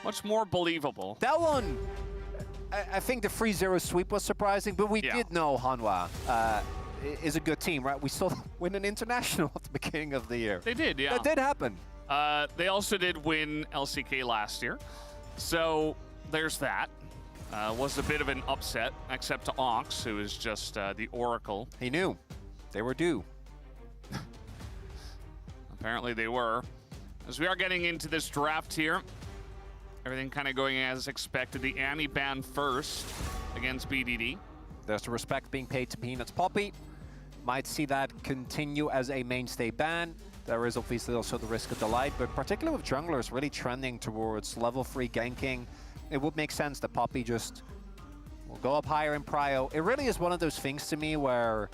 much more believable. That one, I think the 3-0 sweep was surprising, but we did know Hanwha is a good team, right? We saw them win an international at the beginning of the year. They did, yeah. That did happen. They also did win LCK last year. So there's that. Was a bit of an upset, except to Ox, who is just the Oracle. He knew. They were due. Apparently they were. As we are getting into this draft here, everything kind of going as expected. The Annie ban first against BDD. There's the respect being paid to Peanuts Poppy. Might see that continue as a mainstay ban. There is obviously also the risk of delight, but particularly with junglers really trending towards level 3 ganking, it would make sense that Poppy just will go up higher in prio. It really is one of those things to me where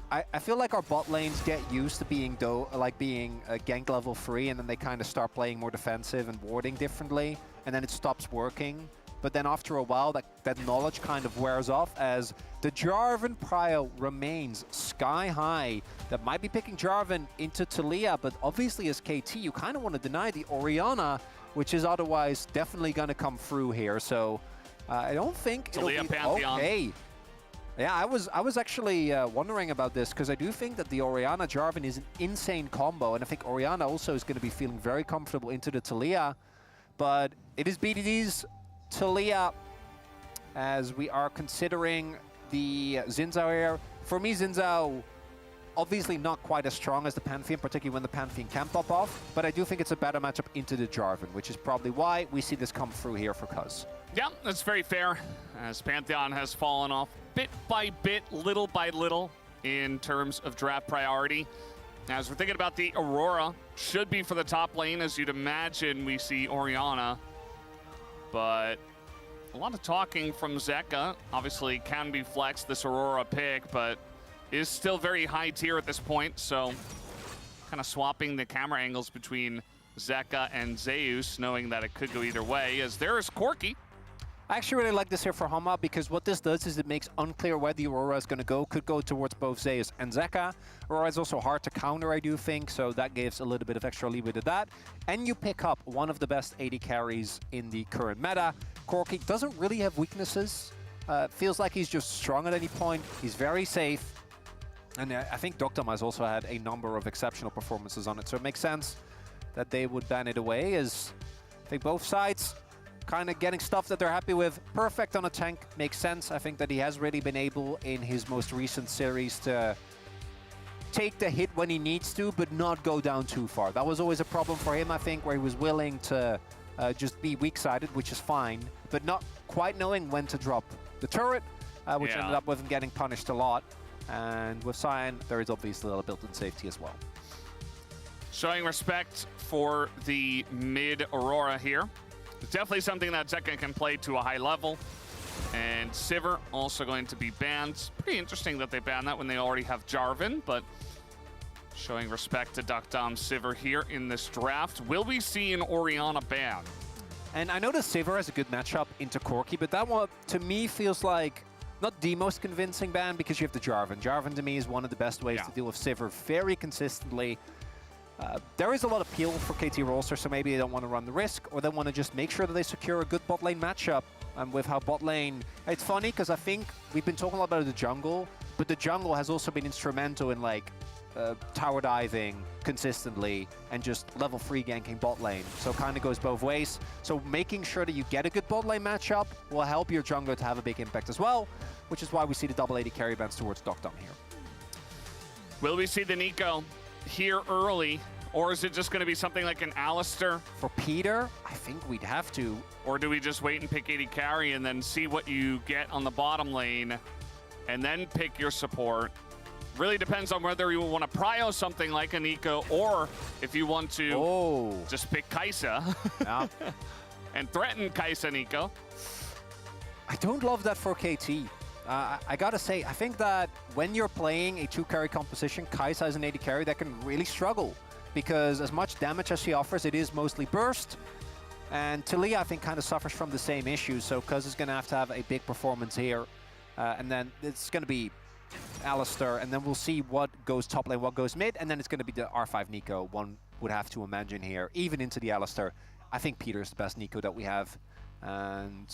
I feel like our bot lanes get used to being ganked level 3, and then they kind of start playing more defensive and warding differently, and then it stops working. But then after a while, that knowledge kind of wears off as the Jarvan prio remains sky high. That might be picking Jarvan into Taliyah, but obviously as KT, you kind of want to deny the Orianna, which is otherwise definitely going to come through here. So I don't think it'll be okay. Yeah, I was actually wondering about this, because I do think that the Orianna Jarvan is an insane combo, and I think Orianna also is going to be feeling very comfortable into the Taliyah. But it is BDD's Taliyah as we are considering the Xin Zhao here. For me, Xin Zhao obviously not quite as strong as the Pantheon, particularly when the Pantheon can pop off, but I do think it's a better matchup into the Jarvan, which is probably why we see this come through here for Cuz. Yeah, that's very fair, as Pantheon has fallen off bit by bit, little by little, in terms of draft priority. As we're thinking about the Aurora, should be for the top lane, as you'd imagine we see Orianna, but a lot of talking from Zeka. Obviously can be flexed, this Aurora pick, but is still very high tier at this point, so kind of swapping the camera angles between Zeka and Zeus, knowing that it could go either way, as there is Corki. I actually really like this here for Hanwha, because what this does is it makes unclear where the Aurora is going to go. Could go towards both Zeus and Zeka. Aurora is also hard to counter, I do think, so that gives a little bit of extra leeway to that. And you pick up one of the best AD carries in the current meta. Corki doesn't really have weaknesses. Feels like he's just strong at any point. He's very safe. And I think Doctom has also had a number of exceptional performances on it, so it makes sense that they would ban it away, as I think both sides kind of getting stuff that they're happy with. Perfect on a tank, makes sense. I think that he has really been able in his most recent series to take the hit when he needs to, but not go down too far. That was always a problem for him, I think, where he was willing to just be weak-sided, which is fine, but not quite knowing when to drop the turret, which ended up with him getting punished a lot. And with Sion, there is obviously a little built-in safety as well. Showing respect for the mid Aurora here. It's definitely something that Zeka can play to a high level. And Sivir also going to be banned. It's pretty interesting that they banned that when they already have Jarvan, but showing respect to Doctom Sivir here in this draft. Will we see an Orianna ban? And I know that Sivir has a good matchup into Corki, but that one to me feels like not the most convincing ban, because you have the Jarvan. Jarvan to me is one of the best ways to deal with Sivir very consistently. There is a lot of appeal for KT roster, so maybe they don't want to run the risk, or they want to just make sure that they secure a good bot lane matchup. And with how bot lane... It's funny, because I think we've been talking a lot about the jungle, but the jungle has also been instrumental in, like, tower diving consistently and just level 3 ganking bot lane. So it kind of goes both ways. So making sure that you get a good bot lane matchup will help your jungler to have a big impact as well, which is why we see the double AD carry bans towards Doctom here. Will we see the Nico here early, or is it just going to be something like an Alistar? For Peter, I think we'd have to. Or do we just wait and pick AD carry and then see what you get on the bottom lane and then pick your support? Really depends on whether you want to prio something like a Nico, or if you want to just pick Kai'Sa and threaten Kai'Sa Nico. I don't love that for KT. I gotta say, I think that when you're playing a 2-carry composition, Kai'Sa as an AD carry, that can really struggle, because as much damage as she offers, it is mostly burst. And Taliyah, I think, kind of suffers from the same issue, so Cuz is going to have a big performance here. And then it's going to be Alistar, and then we'll see what goes top lane, what goes mid, and then it's going to be the R5 Nico, one would have to imagine here, even into the Alistar. I think Peter is the best Nico that we have, and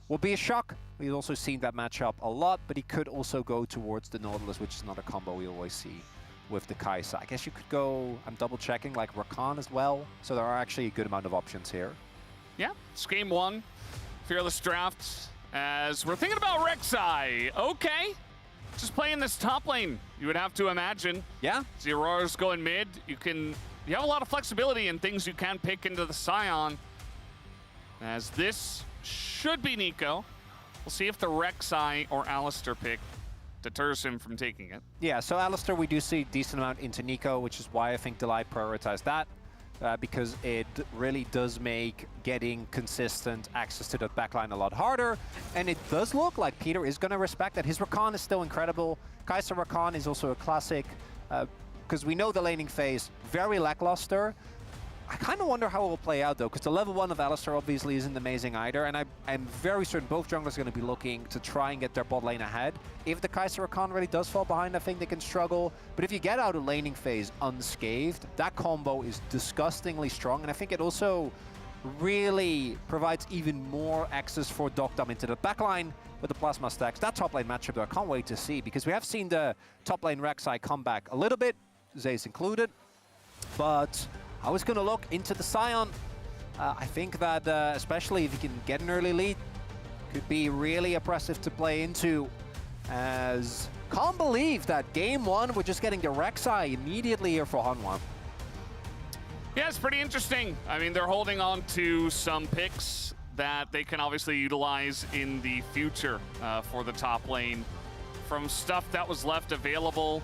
will be a shock. We've also seen that matchup a lot, but he could also go towards the Nautilus, which is not a combo we always see with the Kai'Sa. I guess you could go, I'm double checking, like Rakan as well. So there are actually a good amount of options here. Yeah, it's game one. Fearless draft. As we're thinking about Rek'Sai. Okay. Just playing this top lane, you would have to imagine. Yeah. The Aurora's going mid. You have a lot of flexibility in things you can pick into the Sion. As this should be Nico. We'll see if the Rek'Sai or Alistar pick deters him from taking it. Yeah, so Alistar, we do see a decent amount into Nico, which is why I think Delight prioritized that. Because it really does make getting consistent access to the backline a lot harder. And it does look like Peter is going to respect that. His Rakan is still incredible. Kai'Sa Rakan is also a classic. Because we know the laning phase, very lackluster. I kind of wonder how it will play out, though, because the level 1 of Alistar obviously isn't amazing either, and I'm very certain both junglers are going to be looking to try and get their bot lane ahead. If the Kai'Sa Rakan really does fall behind, I think they can struggle. But if you get out of laning phase unscathed, that combo is disgustingly strong, and I think it also really provides even more access for Dokdam into the backline with the plasma stacks. That top lane matchup, though, I can't wait to see, because we have seen the top lane Rek'Sai come back a little bit, Zay's included, but I was going to look into the Sion. I think that, especially if you can get an early lead, could be really oppressive to play into. As can't believe that game one, we're just getting the Rek'Sai immediately here for Hanwha. Yeah, it's pretty interesting. I mean, they're holding on to some picks that they can obviously utilize in the future for the top lane. From stuff that was left available.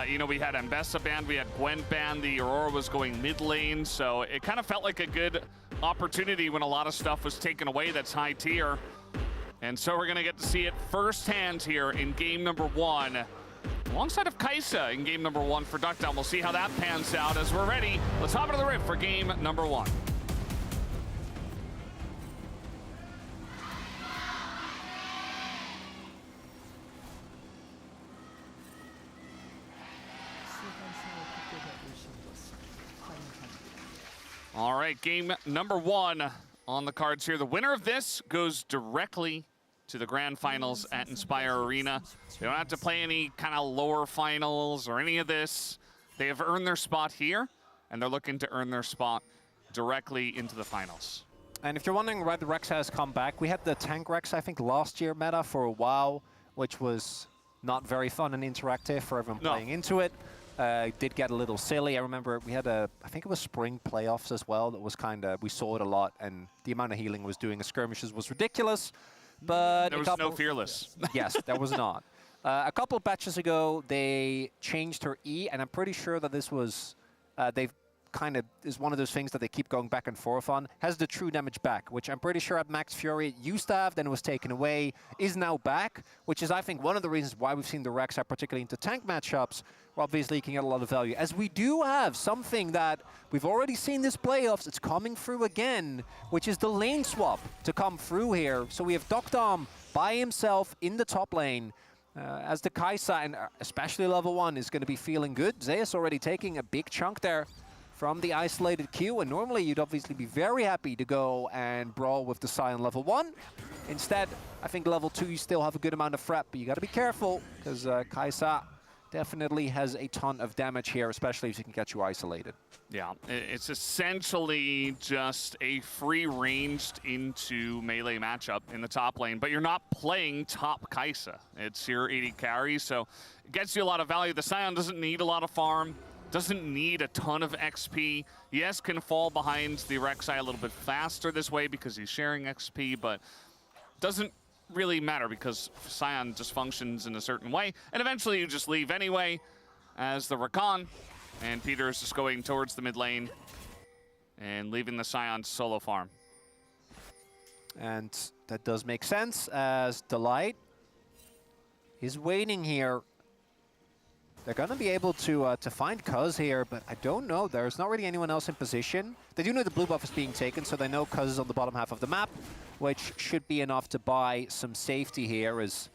You know, we had Ambessa banned, we had Gwen banned, the Aurora was going mid lane, so it kind of felt like a good opportunity when a lot of stuff was taken away that's high tier. And so we're going to get to see it firsthand here in game number 1, alongside of Kai'Sa in game number 1 for Dokdam. We'll see how that pans out as we're ready. Let's hop into the rift for game number 1. All right, game number 1 on the cards here. The winner of this goes directly to the grand finals at Inspire Arena. They don't have to play any kind of lower finals or any of this. They have earned their spot here, and they're looking to earn their spot directly into the finals. And if you're wondering why the Rex has come back, we had the tank Rex, I think, last year meta for a while, which was not very fun and interactive for everyone playing into it. Did get a little silly. I remember we had I think it was spring playoffs as well. That was kind of, we saw it a lot, and the amount of healing was doing in skirmishes was ridiculous. But there was no Fearless. Yes, there was not. A couple batches ago, they changed her E, and I'm pretty sure that this was, they've kind of is one of those things that they keep going back and forth on, has the true damage back, which I'm pretty sure at Max Fury it used to have, then it was taken away, is now back, which is, I think, one of the reasons why we've seen the Rek'Sai, particularly into tank matchups, where obviously you can get a lot of value. As we do have something that we've already seen this playoffs, it's coming through again, which is the lane swap to come through here. So we have Dokdam by himself in the top lane, as the Kai'Sa, and especially level 1, is going to be feeling good. Zeus already taking a big chunk there from the isolated Q, and normally you'd obviously be very happy to go and brawl with the Sion level 1. Instead, I think level 2 you still have a good amount of threat, but you got to be careful, because Kai'Sa definitely has a ton of damage here, especially if he can get you isolated. Yeah, it's essentially just a free-ranged into melee matchup in the top lane, but you're not playing top Kai'Sa. It's your 80 carry, so it gets you a lot of value. The Sion doesn't need a lot of farm, doesn't need a ton of XP. Yes, can fall behind the Rek'Sai a little bit faster this way because he's sharing XP, but doesn't really matter because Sion just functions in a certain way, and eventually you just leave anyway as the Rakan, and Peter is just going towards the mid lane and leaving the Sion solo farm. And that does make sense, as Delight is waiting here. They're going to be able to find Cuz here, but I don't know. There's not really anyone else in position. They do know the blue buff is being taken, so they know Cuz is on the bottom half of the map, which should be enough to buy some safety here, as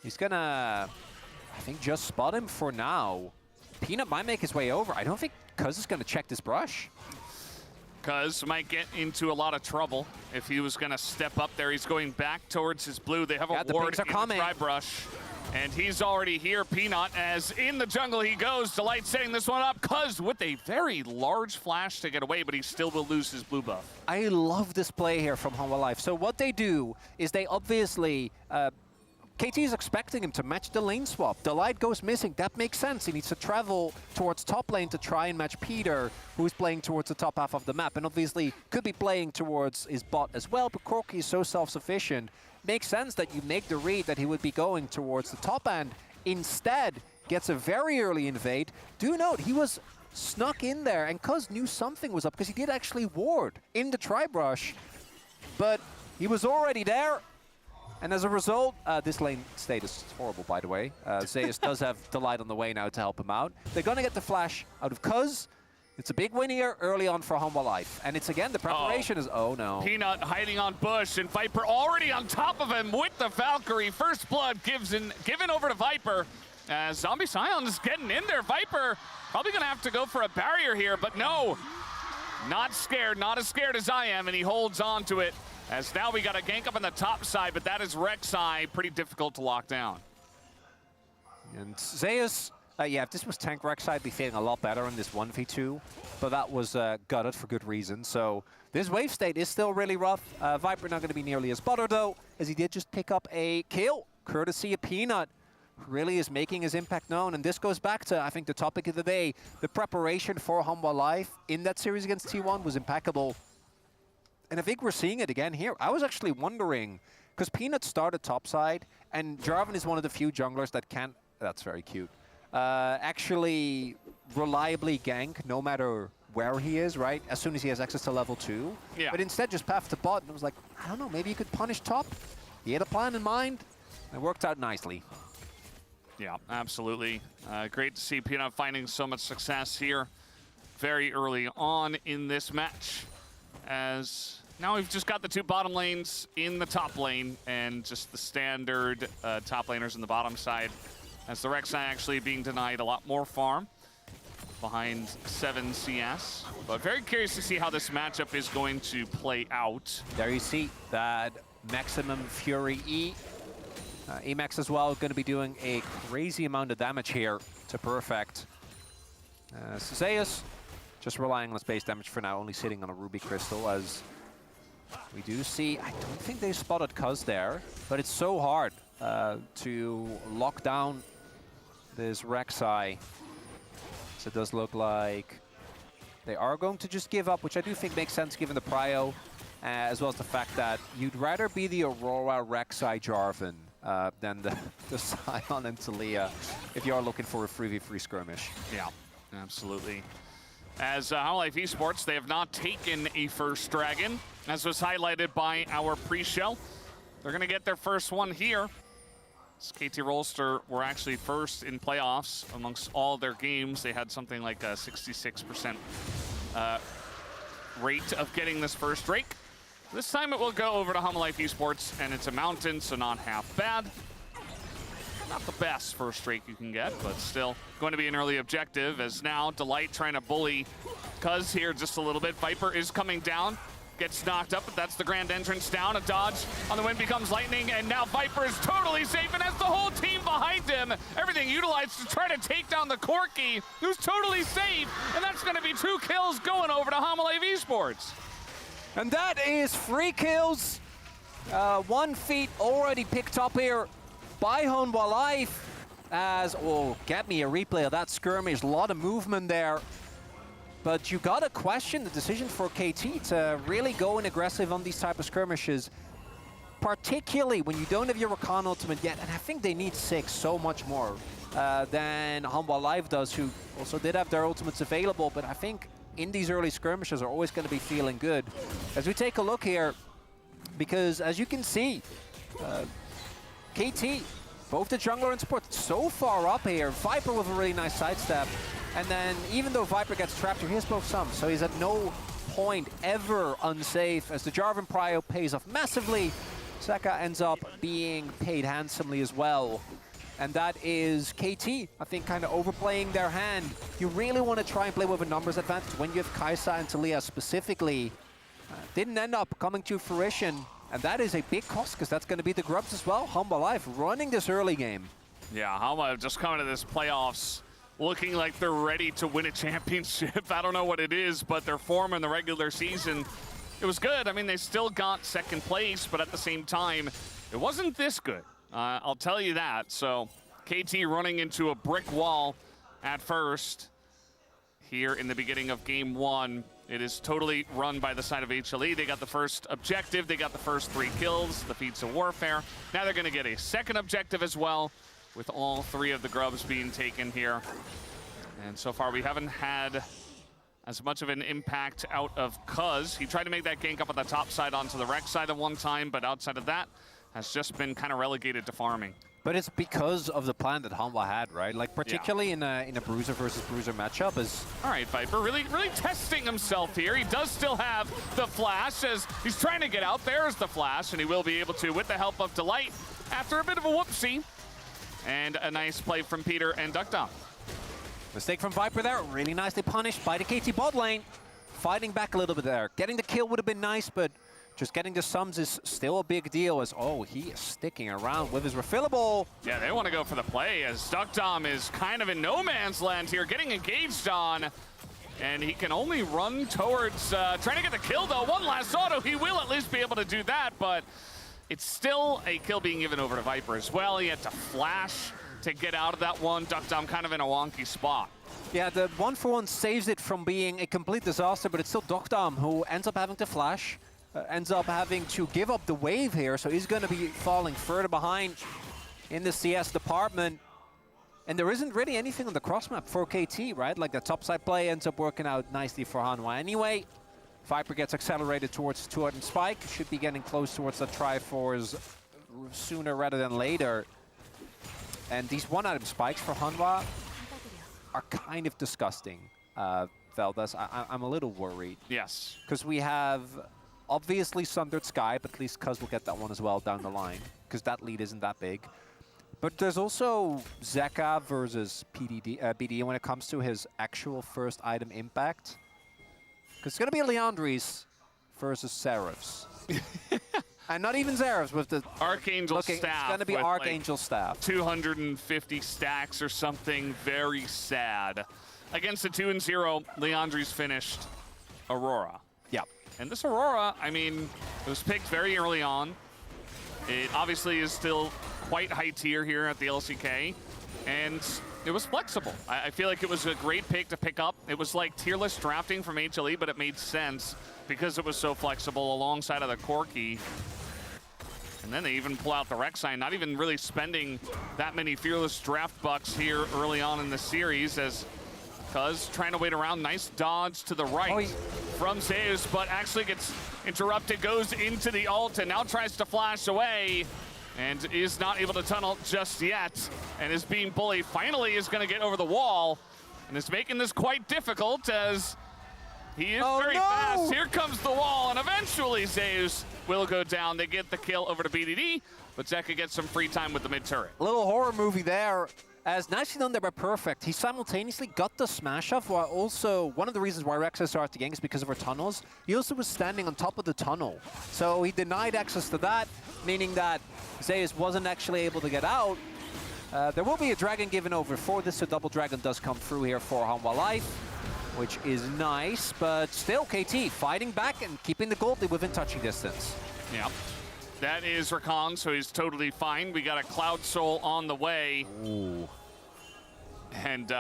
he's going to, I think, just spot him for now. Peanut might make his way over. I don't think Cuz is going to check this brush. Cuz might get into a lot of trouble if he was going to step up there. He's going back towards his blue. They have a ward in the tri-brush. And he's already here, Peanut, as in the jungle he goes. Delight setting this one up, Cuz with a very large flash to get away, but he still will lose his blue buff. I love this play here from Hanwha Life. So what they do is they obviously... KT is expecting him to match the lane swap. Delight goes missing. That makes sense. He needs to travel towards top lane to try and match Peter, who's playing towards the top half of the map. And obviously could be playing towards his bot as well, but Corki is so self-sufficient. Makes sense that you make the read that he would be going towards the top end. Instead, gets a very early invade. Do note, he was snuck in there, and Cuz knew something was up, because he did actually ward in the tri-brush. But he was already there. And as a result, this lane state is horrible, by the way. Zeus does have Delight on the way now to help him out. They're going to get the flash out of Cuz. It's a big win here early on for Hanwha Life. And it's again, the preparation is, oh no. Peanut hiding on Bush, and Viper already on top of him with the Valkyrie. First blood given over to Viper. As Zombie Scion is getting in there. Viper probably going to have to go for a barrier here, but no. Not scared, not as scared as I am, and he holds on to it. As now we got a gank up on the top side, but that is Rek'Sai, pretty difficult to lock down. And Zeus, yeah, if this was tank Rek'Sai, I'd be feeling a lot better in this 1v2, but that was gutted for good reason. So this wave state is still really rough. Viper not going to be nearly as buttered though, as he did just pick up a kill, courtesy of Peanut, who really is making his impact known. And this goes back to, I think, the topic of the day. The preparation for Hanwha Life in that series against T1 was impeccable. And I think we're seeing it again here. I was actually wondering, because Peanut started topside, and Jarvan is one of the few junglers that can't, that's very cute, actually reliably gank no matter where he is, right? As soon as he has access to level 2. Yeah. But instead just path to bot, and I was like, I don't know, maybe you could punish top. He had a plan in mind. It worked out nicely. Yeah, absolutely. Great to see Peanut finding so much success here very early on in this match. As now we've just got the two bottom lanes in the top lane and just the standard top laners in the bottom side. As the Rek'Sai actually being denied a lot more farm behind 7 CS. But very curious to see how this matchup is going to play out. There you see that maximum Fury E. Emax as well going to be doing a crazy amount of damage here to Perfect. Zeus just relying on his base damage for now, only sitting on a Ruby Crystal, as we do see, I don't think they spotted Cuz there, but it's so hard to lock down this Rek'Sai. So it does look like they are going to just give up, which I do think makes sense given the prio, as well as the fact that you'd rather be the Aurora Rek'Sai Jarvan than the Scion and Talia if you are looking for a 3v3 skirmish. Yeah, absolutely. As Hanwha Life Esports, they have not taken a first dragon, as was highlighted by our pre-show. They're going to get their first one here. KT Rolster were actually first in playoffs amongst all their games. They had something like a 66% rate of getting this first Drake. This time it will go over to Hanwha Life Esports, and it's a mountain, so not half bad. Not the best first Drake you can get, but still going to be an early objective, as now Delight trying to bully Cuz here just a little bit. Viper is coming down, gets knocked up, but that's the grand entrance down. A dodge on the wind becomes lightning, and now Viper is totally safe and has the whole team behind him. Everything utilized to try to take down the Corki, who's totally safe, and that's going to be 2 kills going over to Hanwha Life Esports. And that is 3 kills. 1 feat already picked up here by Hanwha Life, as, oh, get me a replay of that skirmish. A lot of movement there. But you gotta question the decision for KT to really go in aggressive on these type of skirmishes, particularly when you don't have your Rakan ultimate yet. And I think they need 6 so much more than Hanwha Life does, who also did have their ultimates available. But I think in these early skirmishes are always going to be feeling good. As we take a look here, because as you can see, KT, both the jungler and support, so far up here. Viper with a really nice sidestep. And then even though Viper gets trapped here, he has both some. So he's at no point ever unsafe, as the Jarvan prio pays off massively. Seka ends up being paid handsomely as well. and that is KT, I think, kind of overplaying their hand. You really want to try and play with a numbers advantage when you have Kai'Sa and Taliyah specifically. Didn't end up coming to fruition, and that is a big cost because that's going to be the Grubs as well. Humble Life running this early game. Yeah, Humble just coming to this playoffs looking like they're ready to win a championship. I don't know what it is, but their form in the regular season, it was good. I mean, they still got second place, but at the same time, it wasn't this good. I'll tell you that. So KT running into a brick wall at first here in the beginning of game one. It is totally run by the side of HLE. They got the first objective. They got the first 3 kills, the feats of warfare. Now they're going to get a second objective as well, with all 3 of the Grubs being taken here. And so far we haven't had as much of an impact out of Cuz. He tried to make that gank up on the top side onto the Rex side at one time, but outside of that, has just been kind of relegated to farming. But it's because of the plan that Humble had, right? Like, particularly in a Bruiser versus Bruiser matchup is... All right, Viper, really testing himself here. He does still have the flash as he's trying to get out. There's the flash, and he will be able to with the help of Delight after a bit of a whoopsie. And a nice play from Peter and Duckdown. Mistake from Viper there, really nicely punished by the KT bot lane. Fighting back a little bit there. Getting the kill would have been nice, but just getting the sums is still a big deal as, oh, he is sticking around with his refillable. Yeah, they want to go for the play as Duckdom is kind of in no man's land here, getting engaged on. And he can only run towards trying to get the kill, though. One last auto, he will at least be able to do that, but it's still a kill being given over to Viper as well. He had to flash to get out of that one. Duckdom kind of in a wonky spot. Yeah, the 1-for-1 saves it from being a complete disaster, but it's still Duckdom who ends up having to flash. Ends up having to give up the wave here, so he's going to be falling further behind in the CS department. And there isn't really anything on the cross map for KT, right? Like the topside play ends up working out nicely for Hanwha anyway. Viper gets accelerated towards 200 Spike, should be getting close towards the Triforce sooner rather than later. And these one-item spikes for Hanwha are kind of disgusting, Veldas. I'm a little worried. Yes. Because we have... obviously Sundered Sky, but at least Cuz will get that one as well down the line, because that lead isn't that big. But there's also Zeka versus BD when it comes to his actual first item impact. Because it's going to be Leandris versus Seraphs. And not even Seraphs with the... Archangel Staff. It's going to be Archangel like Staff. 250 stacks or something. Very sad. Against the 2-0, Leandris finished Aurora. Yeah. And this Aurora, I mean, it was picked very early on. It obviously is still quite high tier here at the LCK, and it was flexible. I feel like it was a great pick to pick up. It was like tier list drafting from HLE, but it made sense because it was so flexible alongside of the Corki. And then they even pull out the Rek'Sai, not even really spending that many fearless draft bucks here early on in the series as Cuz trying to wait around. Nice dodge to the right from Zeus, but actually gets interrupted, goes into the ult, and now tries to flash away, and is not able to tunnel just yet, and is being bullied. Finally is going to get over the wall, and is making this quite difficult as he is very fast. Here comes the wall, and eventually Zeus will go down. They get the kill over to BDD, but Zeka gets some free time with the mid turret. A little horror movie there. As nicely done there by Perfect, he simultaneously got the smash off while also, one of the reasons why Rex started the game is because of our tunnels. He also was standing on top of the tunnel. So he denied access to that, meaning that Zeus wasn't actually able to get out. There will be a dragon given over for this, so double dragon does come through here for Hanwha Life, which is nice, but still KT fighting back and keeping the goldie within touching distance. Yeah. That is Rakan, so he's totally fine. We got a Cloud Soul on the way. Ooh. And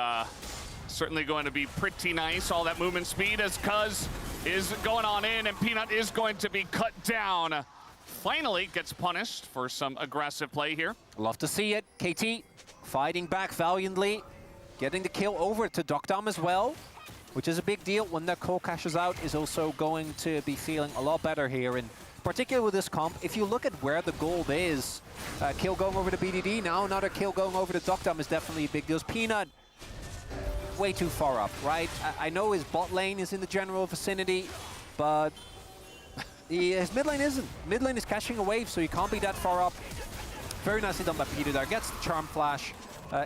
certainly going to be pretty nice. All that movement speed as Cuz is going on in, and Peanut is going to be cut down. Finally gets punished for some aggressive play here. Love to see it. KT fighting back valiantly, getting the kill over to Duckdom as well, which is a big deal. When that call cashes out, is also going to be feeling a lot better here. And particularly with this comp, if you look at where the gold is, kill going over to BDD, now another kill going over to Duckdom is definitely a big deal. Peanut, way too far up, right? I know his bot lane is in the general vicinity, but his mid lane isn't. Mid lane is catching a wave, so he can't be that far up. Very nicely done by Peter there. Gets the Charm Flash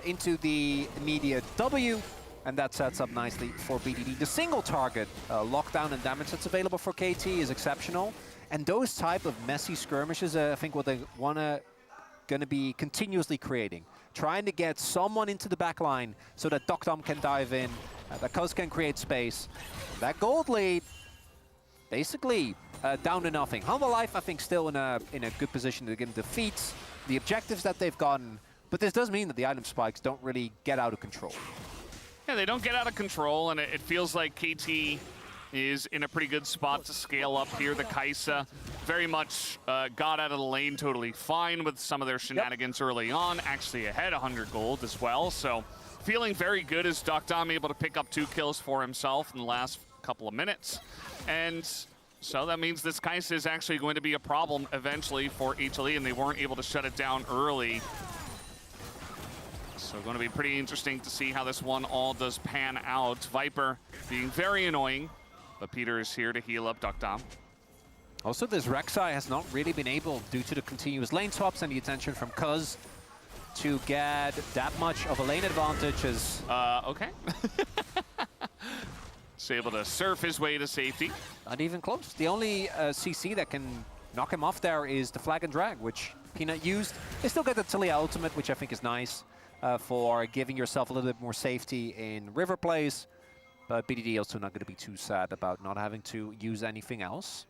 into the immediate W, and that sets up nicely for BDD. The single target lockdown and damage that's available for KT is exceptional. And those type of messy skirmishes, I think what they gonna be continuously creating. Trying to get someone into the back line so that Dokdom can dive in, that Cuz can create space. That gold lead, basically down to nothing. Humble Life, I think, still in a good position to get defeat the objectives that they've gotten. But this does mean that the item spikes don't really get out of control. Yeah, they don't get out of control, and it feels like KT is in a pretty good spot to scale up here. The Kaisa very much got out of the lane totally fine with some of their shenanigans early on, actually ahead 100 gold as well. So feeling very good as Dokdom able to pick up 2 kills for himself in the last couple of minutes. And so that means this Kaisa is actually going to be a problem eventually for HLE, and they weren't able to shut it down early. So going to be pretty interesting to see how this one all does pan out. Viper being very annoying, but Peter is here to heal up Dokdom. Also, this Rek'Sai has not really been able, due to the continuous lane swaps and the attention from Cuz, to get that much of a lane advantage as... Okay. He's able to surf his way to safety. Not even close. The only CC that can knock him off there is the Flag and Drag, which Peanut used. They still get the Talia ultimate, which I think is nice for giving yourself a little bit more safety in river plays. But BDD also not going to be too sad about not having to use anything else.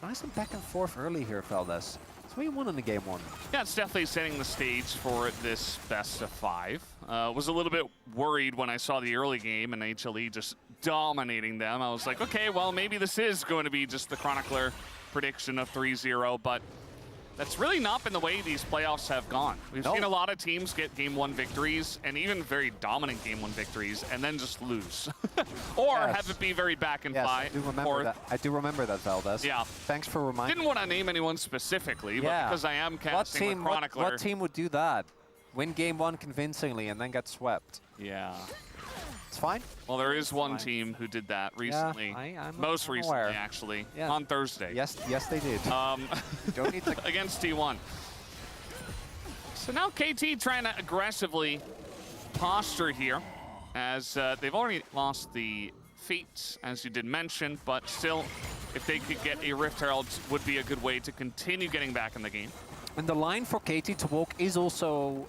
Nice and back and forth early here, Feldes. So we won in the game 1. Yeah, it's definitely setting the stage for this best of 5. Was a little bit worried when I saw the early game and HLE just dominating them. I was like, okay, well, maybe this is going to be just the Chronicler prediction of 3-0, but that's really not been the way these playoffs have gone. We've seen a lot of teams get Game 1 victories, and even very dominant Game 1 victories, and then just lose. Or have it be very back and forth. I do remember that, Feldes. Yeah. Thanks for reminding me. Didn't want to name anyone specifically, but because I am casting with Chronicler. What team would do that? Win Game 1 convincingly and then get swept. Yeah. It's fine. Well, there is one team who did that recently. Yeah, Most recently, actually. Yeah. On Thursday. Yes, they did. Don't need to... Against T1. So now KT trying to aggressively posture here, as they've already lost the feats, as you did mention, but still, if they could get a Rift Herald, would be a good way to continue getting back in the game. And the line for KT to walk is also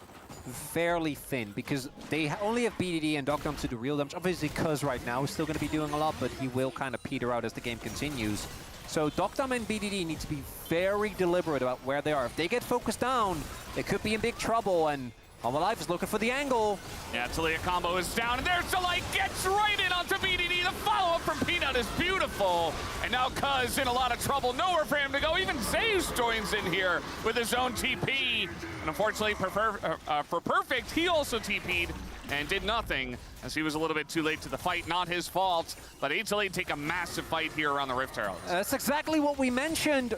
fairly thin, because they only have BDD and Dokdom to do real damage. Obviously, Cuz right now is still going to be doing a lot, but he will kind of peter out as the game continues. So Dokdom and BDD need to be very deliberate about where they are. If they get focused down, they could be in big trouble, and Humble Life is looking for the angle. Yeah, Talia combo is down, and there's Delight, gets right in onto BDD. The follow-up from Peanut is beautiful. And now Cuz in a lot of trouble, nowhere for him to go. Even Zeus joins in here with his own TP. And unfortunately, for Perfect, he also TP'd and did nothing, as he was a little bit too late to the fight. Not his fault, but HLE take a massive fight here around the Rift Herald. That's exactly what we mentioned.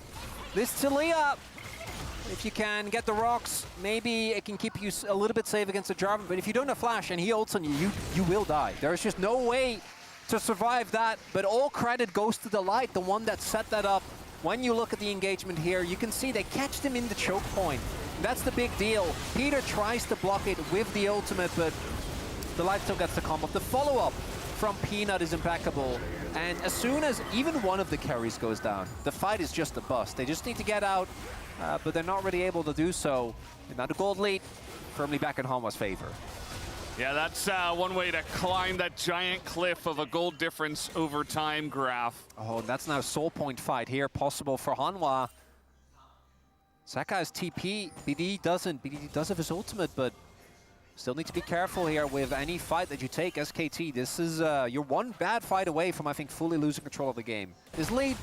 This Talia, if you can get the rocks, maybe it can keep you a little bit safe against the Jarvan, but if you don't have flash and he ults on you, you will die. There's just no way to survive that, but all credit goes to Delight, the one that set that up. When you look at the engagement here, you can see they catched him in the choke point. That's the big deal. Peter tries to block it with the ultimate, but Delight still gets the combo. The follow-up from Peanut is impeccable, and as soon as even one of the carries goes down, the fight is just a bust. They just need to get out, but they're not really able to do so. And now the gold lead firmly back in Hanwha's favor. Yeah, that's one way to climb that giant cliff of a gold difference over time graph. Oh, that's now a soul point fight here possible for Hanwha. Saka has TP, BD doesn't. BD does have his ultimate, but still need to be careful here with any fight that you take as KT. This is, you're one bad fight away from, I think, fully losing control of the game. This lead,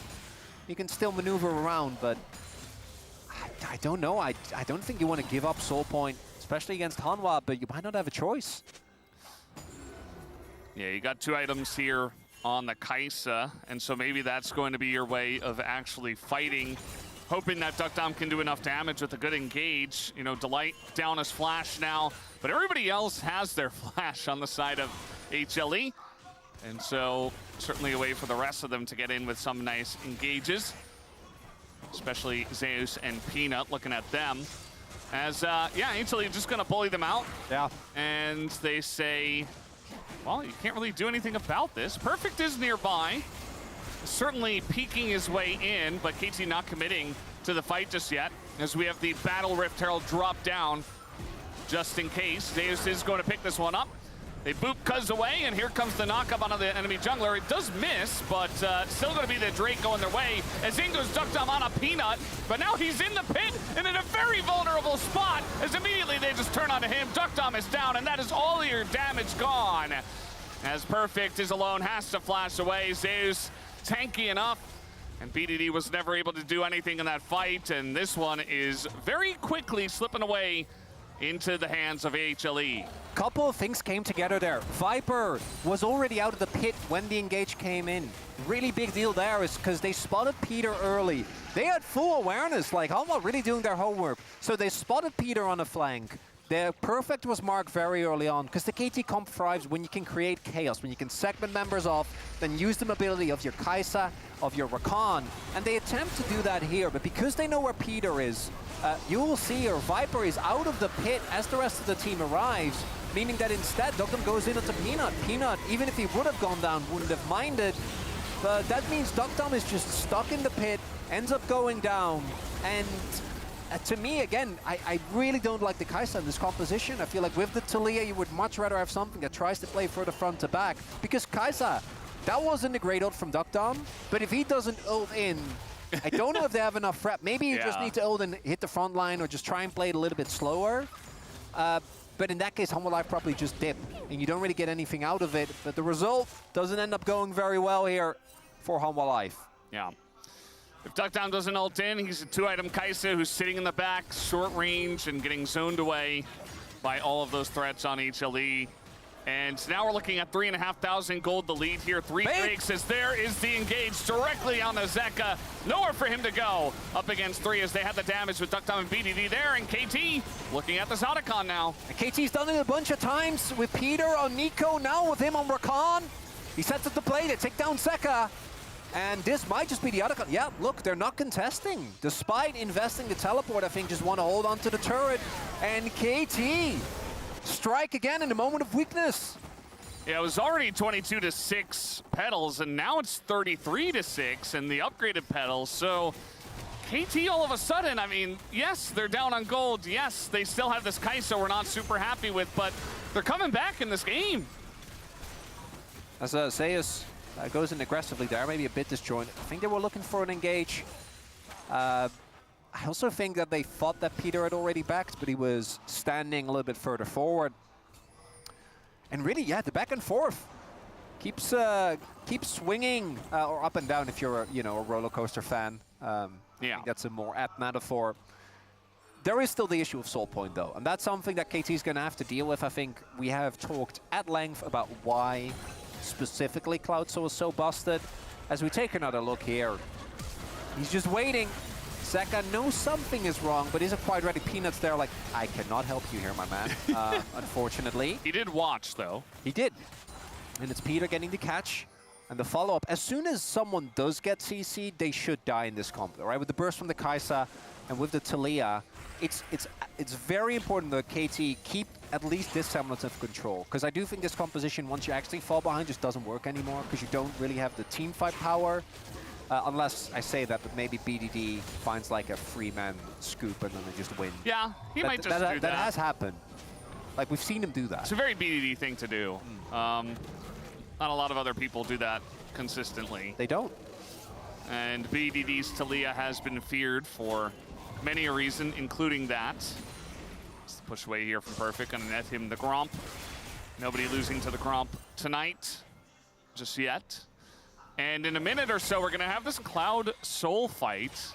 you can still maneuver around, but I don't know. I don't think you want to give up soul point, especially against Hanwha, but you might not have a choice. Yeah, you got 2 items here on the Kaisa, and so maybe that's going to be your way of actually fighting, hoping that Dokdom can do enough damage with a good engage. You know, Delight down his flash now, but everybody else has their flash on the side of HLE, and so certainly a way for the rest of them to get in with some nice engages. especially Zeus and Peanut, looking at them. As, yeah, HLE just going to bully them out. Yeah. And they say, well, you can't really do anything about this. Perfect is nearby. Certainly peeking his way in, but KT not committing to the fight just yet, as we have the Battle Rift Herald drop down just in case. Zeus is going to pick this one up. They boop Cuz away, and here comes the knockup onto the enemy jungler. It does miss, but still going to be the Drake going their way. As Ingo's ducked on a Peanut, but now he's in the pit and in a very vulnerable spot, as immediately they just turn onto him. Duck Dom is down, and that is all your damage gone. As Perfect is alone, has to flash away. Zeus tanky enough, and BDD was never able to do anything in that fight, and this one is very quickly slipping away into the hands of HLE. Couple of things came together there. Viper was already out of the pit when the engage came in. Really big deal there is because they spotted Peter early. They had full awareness, like Hanwha really doing their homework. So they spotted Peter on the flank. The Perfect was marked very early on, because the KT comp thrives when you can create chaos, when you can segment members off, then use the mobility of your Kai'Sa, of your Rakan, and they attempt to do that here, but because they know where Peter is, you will see her Viper is out of the pit as the rest of the team arrives, meaning that instead Dokkan goes in onto Peanut. Peanut, even if he would have gone down, wouldn't have minded, but that means Dokkan is just stuck in the pit, ends up going down, and to me, again, I really don't like the Kai'Sa in this composition. I feel like with the Taliyah, you would much rather have something that tries to play further front to back. Because Kai'Sa, that wasn't a great ult from Dokkan, but if he doesn't ult in, I don't know if they have enough prep. Maybe you just need to ult and hit the front line or just try and play it a little bit slower. But in that case, Hanwha Life probably just dip, and you don't really get anything out of it. But the result doesn't end up going very well here for Hanwha Life. Yeah. If Duckdown doesn't ult in, he's a 2-item Kai'Sa who's sitting in the back, short range, and getting zoned away by all of those threats on HLE. And now we're looking at 3,500 gold, the lead here. 3 Drakes as there is the engage directly on the Zeka. Nowhere for him to go. Up against 3 as they had the damage with Duckdown and BDD there. And KT looking at the Zotacon now. And KT's done it a bunch of times with Peter on Nico, now with him on Rakan. He sets up the play to take down Zeka. And this might just be the other... Yeah, look, they're not contesting. Despite investing the teleport, I think just want to hold on to the turret. And KT strike again in a moment of weakness. Yeah, it was already 22-6 petals, and now it's 33-6 in the upgraded petals. So KT all of a sudden, I mean, yes, they're down on gold. Yes, they still have this Kai'Sa we're not super happy with, but they're coming back in this game. As Zeus goes in aggressively there, maybe a bit disjointed. I think they were looking for an engage. I also think that they thought that Peter had already backed, but he was standing a little bit further forward. And really, yeah, the back and forth keeps swinging, or up and down if you're a roller coaster fan. I think that's a more apt metaphor. There is still the issue of Soul Point, though, and that's something that KT is going to have to deal with. I think we have talked at length about why specifically Cloud Soul is so busted. As we take another look here, he's just waiting. Zeka knows something is wrong, but isn't quite ready. Peanut's there like, I cannot help you here, my man, unfortunately. He did watch, though. He did. And it's Peter getting the catch. And the follow-up, as soon as someone does get CC'd, they should die in this comp, right? With the burst from the Kai'Sa and with the Taliyah, it's very important that KT keep at least this semblance of control. Because I do think this composition, once you actually fall behind, just doesn't work anymore, because you don't really have the team fight power. Unless I say that, but maybe BDD finds like a free-man scoop and then they just win. Yeah, he might just do that. That has happened. Like, we've seen him do that. It's a very BDD thing to do. Not a lot of other people do that consistently. They don't. And BDD's Taliyah has been feared for many a reason, including that. Just push away here from Perfect, gonna net him the Gromp. Nobody losing to the Gromp tonight, just yet. And in a minute or so, we're gonna have this Cloud Soul fight.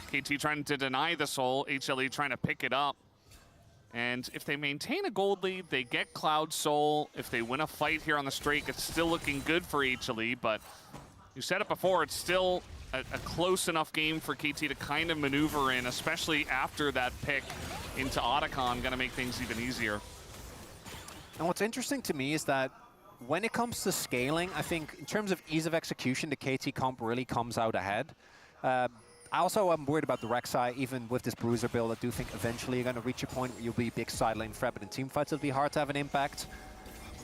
KT trying to deny the Soul, HLE trying to pick it up. And if they maintain a gold lead, they get Cloud Soul. If they win a fight here on the streak, it's still looking good for HLE, but you said it before, it's still a close enough game for KT to kind of maneuver in, especially after that pick into Otacon, gonna make things even easier. And what's interesting to me is that when it comes to scaling, I think in terms of ease of execution, the KT comp really comes out ahead. I also am worried about the Rek'Sai, even with this Bruiser build. I do think eventually you're going to reach a point where you'll be a big side lane threat, but in teamfights it'll be hard to have an impact,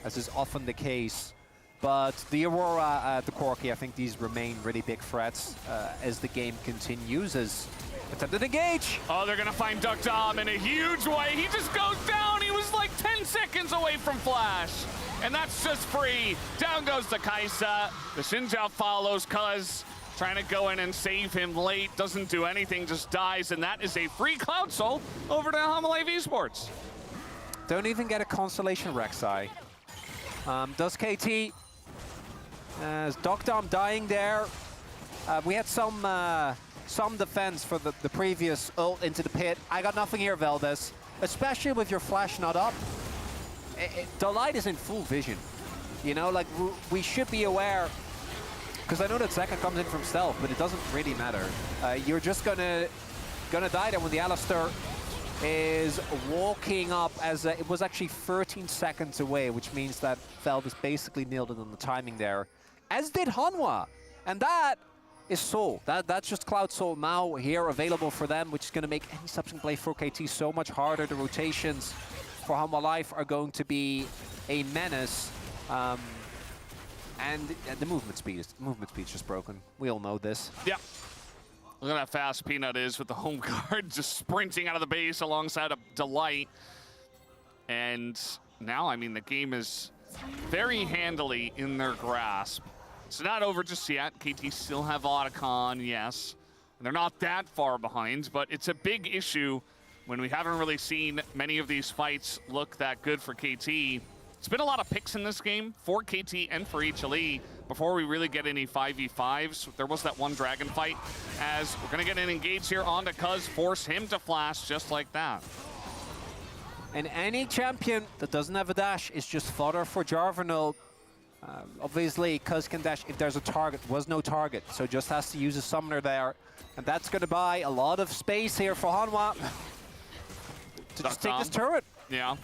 as is often the case. But the Aurora, the Corki, I think these remain really big threats as the game continues, as attempted to engage. Oh, they're going to find Duck Dom in a huge way. He just goes down. He was like 10 seconds away from Flash. And that's just free. Down goes the Kaisa. The Xinjiao follows Cuz, trying to go in and save him late. Doesn't do anything, just dies. And that is a free Cloud Soul over to Hamalave Esports. Don't even get a Constellation Rek'Sai. Does KT. As Duck Dom dying there. We had some defense for the previous ult into the pit. I got nothing here, Veldes. Especially with your flash not up. The light is in full vision. You know, like, we should be aware. Because I know that Zeka comes in from stealth, but it doesn't really matter. You're just gonna die there when the Alistar is walking up, as it was actually 13 seconds away, which means that Veldes basically nailed it on the timing there. As did Hanwha. And that is Soul. That's just Cloud Soul now here available for them, which is going to make any subsequent play for KT so much harder. The rotations for Hanwha Life are going to be a menace. And the movement speed is just broken. We all know this. Yeah. Look at how fast Peanut is with the home guard, just sprinting out of the base alongside a Delight. And now, I mean, the game is very handily in their grasp. It's not over just yet. KT still have Otacon, yes. And they're not that far behind, but it's a big issue when we haven't really seen many of these fights look that good for KT. It's been a lot of picks in this game for KT and for HLE before we really get any 5v5s. There was that one dragon fight, as we're going to get an engage here onto Cuz, force him to flash just like that. And any champion that doesn't have a dash is just fodder for Jarvanel. Obviously, Cuz can dash if there's a target. Was no target, so just has to use a summoner there. And that's going to buy a lot of space here for Hanwha to just take this turret. Yeah.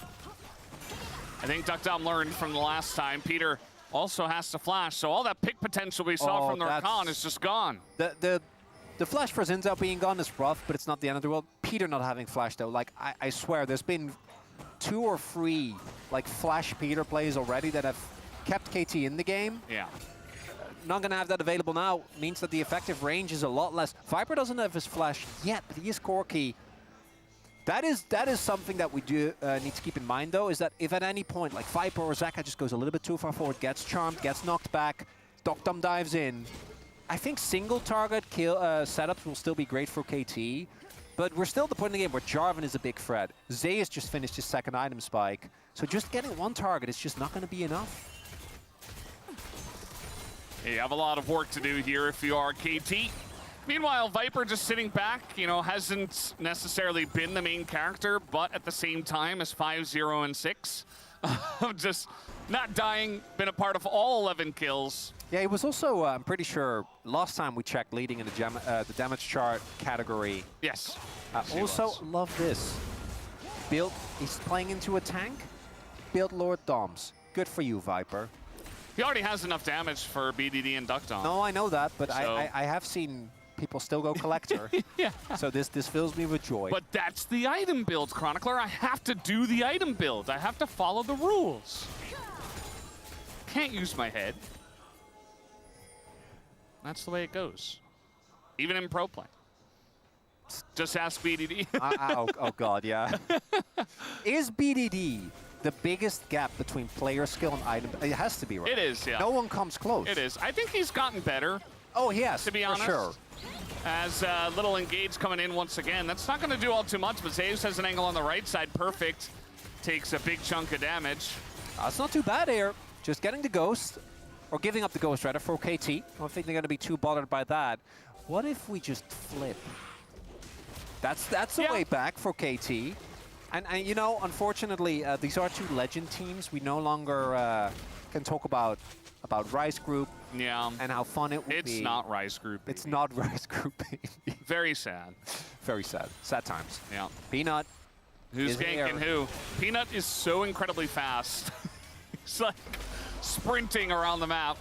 I think Duck Dom learned from the last time. Peter also has to flash, so all that pick potential we saw from the Rakan is just gone. The flash for Xinjiao being gone is rough, but it's not the end of the world. Peter not having flash, though, like, I swear, there's been 2 or 3, like, flash Peter plays already that have kept KT in the game. Yeah. Not going to have that available now means that the effective range is a lot less. Viper doesn't have his flash yet, but he is Corki. That is something that we do need to keep in mind, though, is that if at any point, like Viper or Zeka just goes a little bit too far forward, gets charmed, gets knocked back, Duck Dom dives in, I think single target kill setups will still be great for KT, but we're still at the point in the game where Jarvan is a big threat. Zeus just finished his second item spike, so just getting one target is just not going to be enough. You have a lot of work to do here if you are KT. Meanwhile, Viper just sitting back, you know, hasn't necessarily been the main character, but at the same time is 5-0-6. Just not dying, been a part of all 11 kills. Yeah, he was also, I'm pretty sure, last time we checked, leading in the damage chart category. Yes. Also, love this. Build, he's playing into a tank. Build Lord Doms. Good for you, Viper. He already has enough damage for BDD and Duck Dom. No, I know that, but so. I have seen people still go Collector. Yeah. So this fills me with joy. But that's the item build, Chronicler. I have to do the item build. I have to follow the rules. Can't use my head. That's the way it goes. Even in pro play. Just ask BDD. oh God, yeah. Is BDD the biggest gap between player skill and item? It has to be, right? It is, yeah. No one comes close. It is. I think he's gotten better. Oh, yes, to be honest. For sure. As little engage coming in once again. That's not going to do all too much, but Zeus has an angle on the right side. Perfect. Takes a big chunk of damage. That's not too bad here. Just getting the Ghost, or giving up the Ghost rather, for KT. I don't think they're going to be too bothered by that. What if we just flip? That's the way back for KT. And you know, unfortunately, these are 2 legend teams. We no longer can talk about Rise Group. Yeah. And how fun it would be. It's not Rise Group. It's not Rise Group, baby. Very sad. Very sad. Sad times. Yeah. Peanut. Who's ganking who? Peanut is so incredibly fast. He's like sprinting around the map.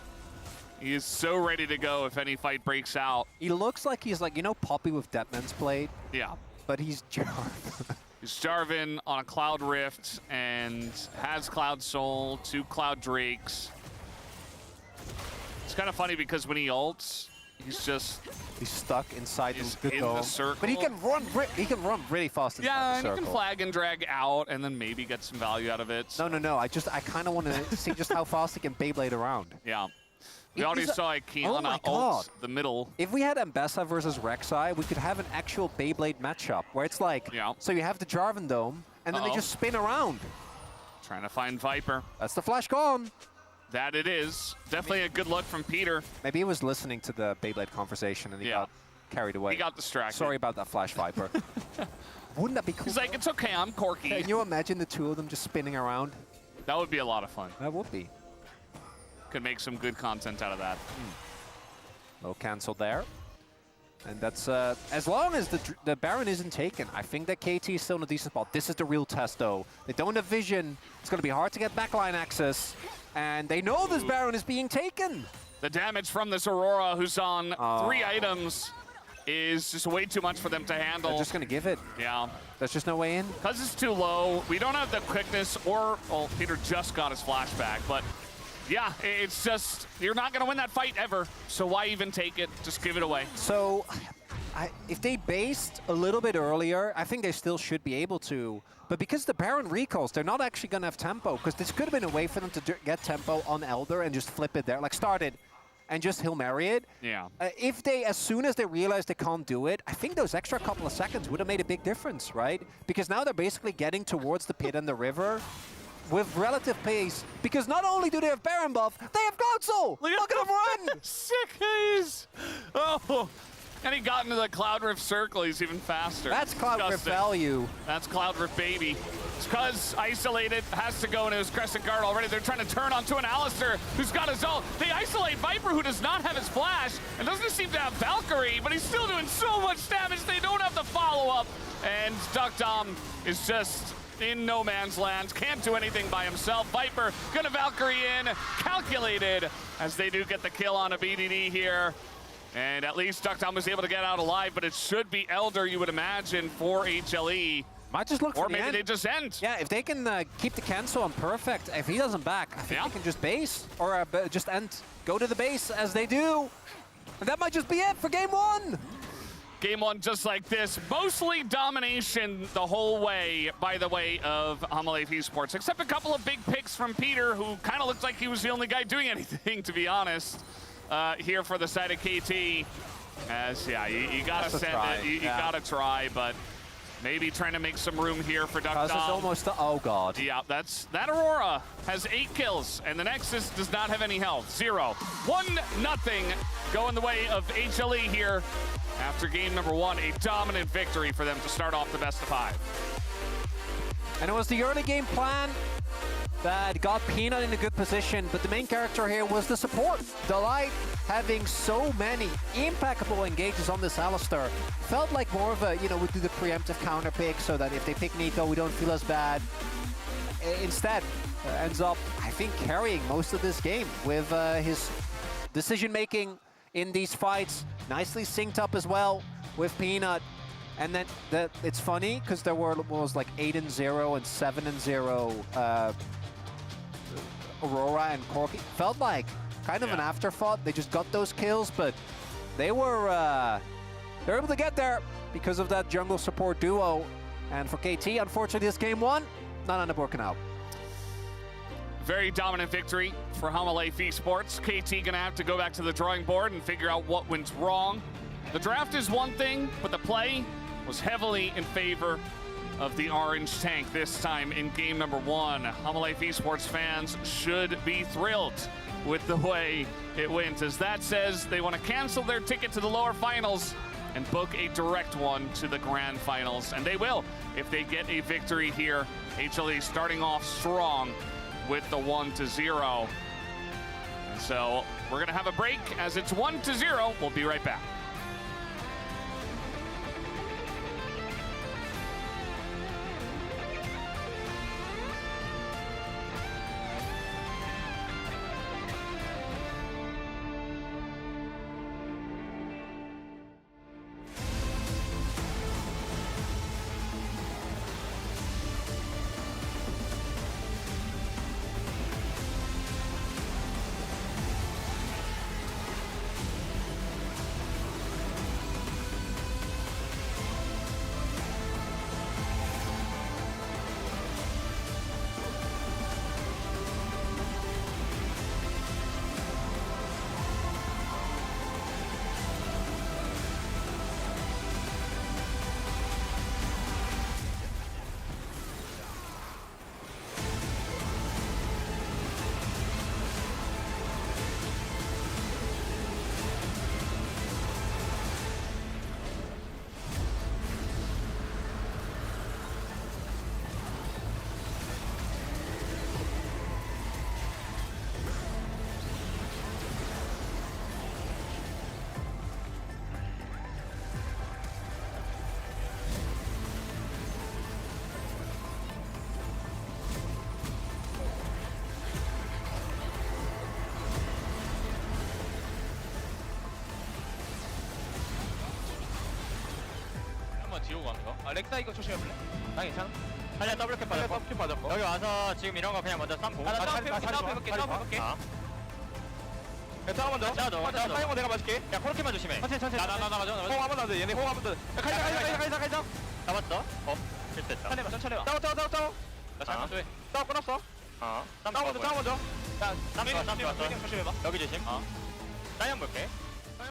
He is so ready to go if any fight breaks out. He looks like he's like, you know, Poppy with Deadman's Blade, Yeah. but he's Jarvan. He's Jarvan on a Cloud Rift and has Cloud Soul, 2 Cloud Drakes. It's kind of funny because when he ults, he's just... He's stuck inside the in dome. the circle. But he can run really fast inside yeah, the and circle. he can flag and drag out and then maybe get some value out of it. No. I kind of want to see just how fast he can Beyblade around. Yeah. We already saw Kiana ult the middle. If we had Ambessa versus Rek'Sai, we could have an actual Beyblade matchup where it's like, so you have the Jarvan Dome, and then they just spin around. Trying to find Viper. That's the flash gone. That it is. Definitely a good look from Peter. Maybe he was listening to the Beyblade conversation and he got carried away. He got distracted. Sorry about that flash Viper. Wouldn't that be cool? He's like, it's okay, I'm Corky. Can you imagine the two of them just spinning around? That would be a lot of fun. That would be. Could make some good content out of that. No cancel there. And that's, as long as the Baron isn't taken, I think that KT is still in a decent spot. This is the real test, though. They don't have vision. It's going to be hard to get backline access. And they know this Baron is being taken. The damage from this Aurora, who's on 3 items, is just way too much for them to handle. They're just going to give it. Yeah. There's just no way in. Because it's too low, we don't have the quickness or... Well, Peter just got his flashback, but... Yeah, it's just, you're not going to win that fight ever, so why even take it? Just give it away. So, if they based a little bit earlier, I think they still should be able to. But because the Baron recalls, they're not actually going to have tempo, because this could have been a way for them to get tempo on Elder and just flip it there, like start it and just Hail Mary it. Yeah. If they, as soon as they realize they can't do it, I think those extra couple of seconds would have made a big difference, right? Because now they're basically getting towards the pit and the river with relative pace, because not only do they have Baron buff, they have Cloud Soul! Look at him run! Sick haze! Oh, and he got into the Cloud Rift circle, he's even faster. That's Cloud Rift value. That's Cloud Rift baby. It's because Isolated has to go into his Crescent Guard already. They're trying to turn onto an Alistar who's got his ult. They isolate Viper, who does not have his flash, and doesn't seem to have Valkyrie, but he's still doing so much damage, they don't have the follow-up. And Duckdom is just in no man's land, can't do anything by himself. Viper gonna Valkyrie in, calculated, as they do get the kill on a BDD here. And at least Duckdom was able to get out alive, but it should be Elder, you would imagine, for HLE. Might just look for or maybe they just end. Yeah, if they can keep the cancel on perfect, if he doesn't back, I think they can just base, or just end, go to the base as they do. And that might just be it for game 1. Game 1 just like this. Mostly domination the whole way, by the way, of HLE Esports, except a couple of big picks from Peter, who kind of looked like he was the only guy doing anything, to be honest, here for the side of KT. As, yeah, you gotta send it, you gotta try, but maybe trying to make some room here for Duckdom. It's almost, oh god. Yeah, that Aurora has 8 kills, and the Nexus does not have any health. 0. 1-0 going the way of HLE here. After game number 1, a dominant victory for them to start off the best of 5. And it was the early game plan that got Peanut in a good position, but the main character here was the support. Delight, having so many impeccable engages on this Alistar, felt like more of a, we do the preemptive counter pick so that if they pick Nico, we don't feel as bad. Instead, ends up, I think, carrying most of this game with his decision-making in these fights. Nicely synced up as well with Peanut. And then it's funny because there was like 8-0 and 7-0 Aurora and Corky. Felt like kind of an afterthought. They just got those kills, but they were able to get there because of that jungle support duo. And for KT, unfortunately, this game 1 not ended up working out. Very dominant victory for HLE Esports. KT gonna have to go back to the drawing board and figure out what went wrong. The draft is one thing, but the play was heavily in favor of the orange tank this time in game number 1. HLE Esports fans should be thrilled with the way it went, as that says they want to cancel their ticket to the lower finals and book a direct one to the grand finals. And they will if they get a victory here. HLE starting off strong with the 1-0. And so we're gonna have a break as it's 1-0. We'll be right back. 지우고 가는 거. 아 렉사 이거 조심해볼래? 나 괜찮아? 아니야 더블 캡 빠졌고. 캡 맞았고. 여기 와서 지금 이런 거 그냥 먼저 쌈 보고. 나 싸움 해볼게. 아. 야 싸움 먼저. 자, 너. 사이먼 내가 맞을게. 야 코르키만 조심해. 천천히. 나 맞아. 호응 한번 더. 얘네 호응 한번 더. 야 가이사. 잡았어. 실패했다. 천천히 해봐. 싸워. 나 잘못 돼. 싸워 끊었어. 쌈 싸워 먼저. 야 쌈 좋았어. 조심해봐. 여기 조심. 사이언 볼게.